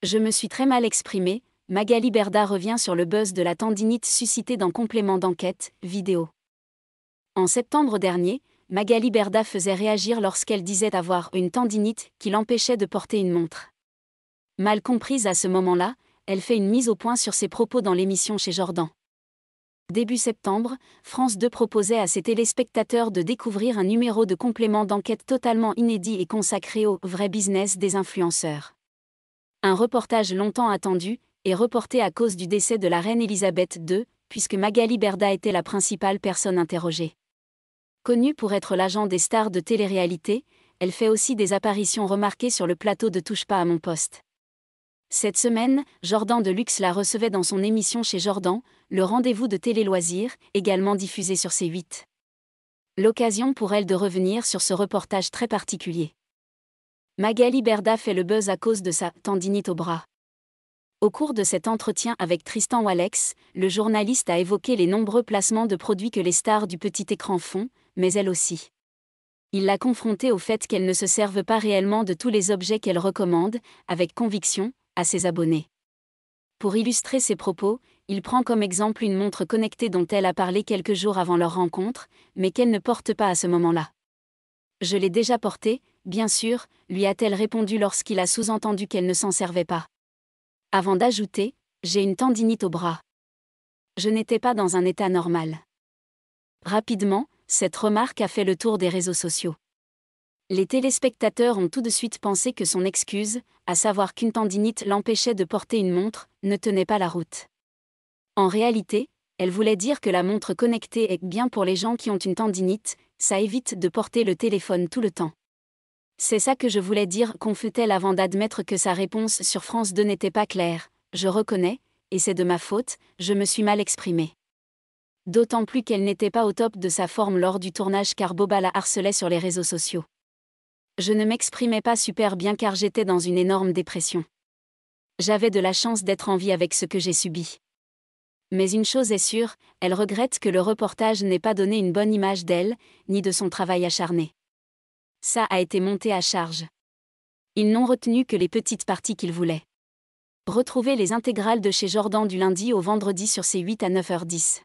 Je me suis très mal exprimée, Magali Berda revient sur le buzz de la tendinite suscité dans Complément d'enquête, vidéo. En septembre dernier, Magali Berda faisait réagir lorsqu'elle disait avoir une tendinite qui l'empêchait de porter une montre. Mal comprise à ce moment-là, elle fait une mise au point sur ses propos dans l'émission Chez Jordan. Début septembre, France 2 proposait à ses téléspectateurs de découvrir un numéro de Complément d'enquête totalement inédit et consacré au vrai business des influenceurs. Un reportage longtemps attendu, et reporté à cause du décès de la reine Elisabeth II, puisque Magali Berda était la principale personne interrogée. Connue pour être l'agent des stars de télé-réalité, elle fait aussi des apparitions remarquées sur le plateau de Touche pas à mon poste. Cette semaine, Jordan Deluxe la recevait dans son émission Chez Jordan, le rendez-vous de télé-loisirs, également diffusé sur C8. L'occasion pour elle de revenir sur ce reportage très particulier. Magali Berda fait le buzz à cause de sa tendinite au bras. Au cours de cet entretien avec Tristan Walex, le journaliste a évoqué les nombreux placements de produits que les stars du petit écran font, mais elle aussi. Il l'a confrontée au fait qu'elle ne se serve pas réellement de tous les objets qu'elle recommande, avec conviction, à ses abonnés. Pour illustrer ses propos, il prend comme exemple une montre connectée dont elle a parlé quelques jours avant leur rencontre, mais qu'elle ne porte pas à ce moment-là. « Je l'ai déjà portée, bien sûr », lui a-t-elle répondu lorsqu'il a sous-entendu qu'elle ne s'en servait pas. Avant d'ajouter, « J'ai une tendinite au bras. Je n'étais pas dans un état normal. » Rapidement, cette remarque a fait le tour des réseaux sociaux. Les téléspectateurs ont tout de suite pensé que son excuse, à savoir qu'une tendinite l'empêchait de porter une montre, ne tenait pas la route. En réalité, elle voulait dire que la montre connectée est bien pour les gens qui ont une tendinite, ça évite de porter le téléphone tout le temps. C'est ça que je voulais dire, confie-t-elle avant d'admettre que sa réponse sur France 2 n'était pas claire. Je reconnais, et c'est de ma faute, je me suis mal exprimée. D'autant plus qu'elle n'était pas au top de sa forme lors du tournage car Boba la harcelait sur les réseaux sociaux. Je ne m'exprimais pas super bien car j'étais dans une énorme dépression. J'avais de la chance d'être en vie avec ce que j'ai subi. Mais une chose est sûre, elle regrette que le reportage n'ait pas donné une bonne image d'elle, ni de son travail acharné. Ça a été monté à charge. Ils n'ont retenu que les petites parties qu'ils voulaient. Retrouvez les intégrales de Chez Jordan du lundi au vendredi sur C8 à 9h10.